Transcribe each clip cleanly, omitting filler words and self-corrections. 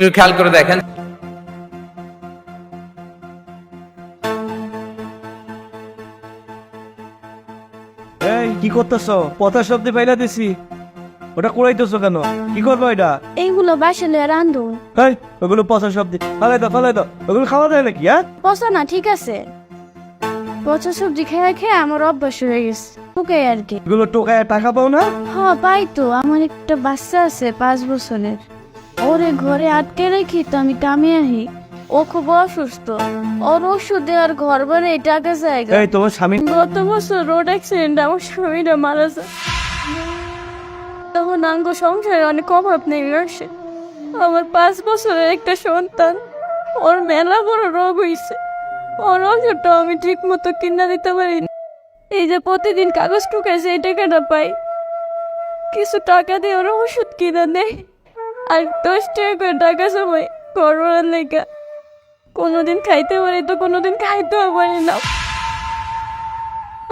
একটু খেয়াল করে দেখেন। এই কি করতেছো? পথা শব্দে বাইরা দিছি, ওটা কুড়াইতেছো কেন? কি করবো এটা? এইগুলো বাসলে রান্ধুন। এই ওগুলো পচা শব্দে ফালাই দাও ওগুলো খাওয়া যায় নাকি? হ্যাঁ, পচা না, ঠিক আছে। পচা সবজি খেয়ে খেয়ে আমার অভ্যাস হয়ে গেছে, ওকে আর কি। এগুলো টোকায় টাকা পাও না? হ্যাঁ পাই তো, আমার একটা বাচ্চা আছে 5 বছরের, ওরে ঘরে আটকে রেখি তো আমি কামে আহি। ও খুব অসুস্থ, ওর ওষুধে আর ঘর বানে টাকা জায়গা। এই তোমার স্বামী? গত বছর রোড অ্যাক্সিডেন্ট আমার স্বামীরা মারা যায়, তখন আঙ্গ সংসারে অনেক অভাব নেমে আসে। আমার 5 বছরের একটা সন্তান, ওর মেলা বড় রোগ হইছে, ওর ওষুধটা আমি ঠিক মতো কিনা দিতে পারি না। এই যে প্রতিদিন কাগজ টুকাইছে এই টাকাটা পাই, কিছু টাকা দিয়ে ওর ওষুধ কিনা নেই, আর 10 টাকা করে টাকা সময় করোনার লেগা। কোনোদিন খাইতে পারি তো কোনোদিন খাইতেও পারি না।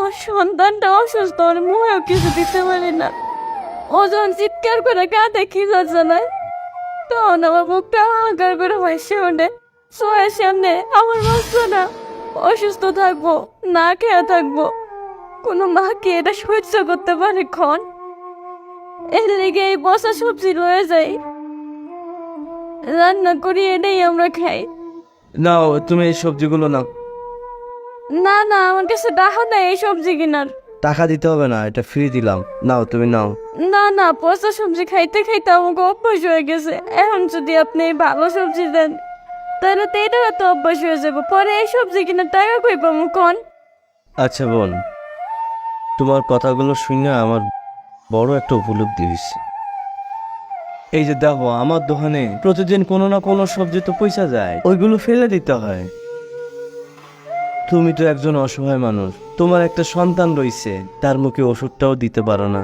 ওর সন্তানটা অসুস্থ, ওর মুখেও কিছু দিতে পারি না। ও যখন চিৎকার করে কাঁদে খিজার জানায়, তখন আমার মুখটা হাহাকার করে ভাসে ওঠে। সোয়ের সামনে আমার বাচ্চাটা অসুস্থ থাকবো, না খেয়ে থাকবো, কোনো মা কি এটা সহ্য করতে পারে? ক্ষণ এর লেগে এই বসা সবজি রয়ে যায়, রান্না করি এটাই আমরা খাই। নাও তুমি এই সবজিগুলো নাও। না না, আমার কাছে টাকা নেই এই সবজি কেনার। টাকা দিতে হবে না, এটা ফ্রি দিলাম, নাও তুমি নাও। না না, পচা সবজি খাইতে খাইতে আমাকে অভ্যাস হয়ে গেছে। এখন যদি আপনি এই ভালো সবজি দেন তাহলে তো এটা তো অভ্যাস হয়ে যাবো, পরে এই সবজি কিনে টাকা কই পাবো কোন? আচ্ছা বোন, তোমার কথাগুলো শুনে আমার বড় একটা উপলব্ধি হয়েছে। এই যে দেখো, আমার দোকানে প্রতিদিন কোনো না কোনো সবজি তো পয়সা যায়, ওইগুলো ফেলে দিতে হয়। তুমি তো একজন অসহায় মানুষ, তোমার একটা সন্তান রয়েছে, তার মুখে ওষুধটাও দিতে পারো না।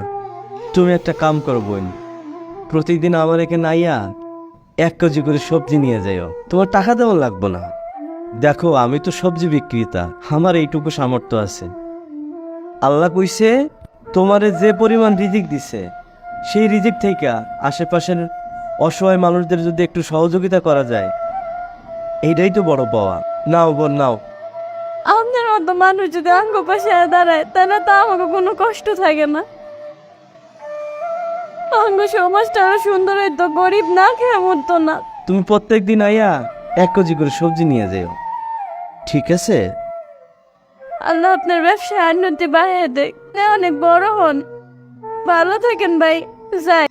তুমি একটা কাম করো বোন, প্রতিদিন আমার এখানে আইয়া 1 কেজি করে সবজি নিয়ে যাইও, তোমার টাকা দেওয়া লাগবে না। দেখো আমি তো সবজি বিক্রেতা, আমার এইটুকু সামর্থ্য আছে। আল্লাহ কইছে তোমারে যে পরিমাণ রিজিক দিছে, সেই রিজিক থেকে আশেপাশের অসহায় মানুষদের যদি একটু সহযোগিতা করা যায়, এইটাই তো বড় পাওয়া। নাও বোন নাও। আপনার মতো মানুষ যদি আঙ্গ পাশে দাঁড়ায় তাহলে তো আমাকে কোনো কষ্ট থাকে না। আঙ্গ সমাজটা আরো সুন্দর হইতো, গরিব না খেয়ে মরতো না। তুমি প্রত্যেক দিন আইয়া 1 কেজি করে সবজি নিয়ে যাও, ঠিক আছে? আল্লাহ আপনার ব্যবসায় উন্নতি বাড়িয়ে দেয়, অনেক বড় হন, ভালো থাকেন ভাই, যাই।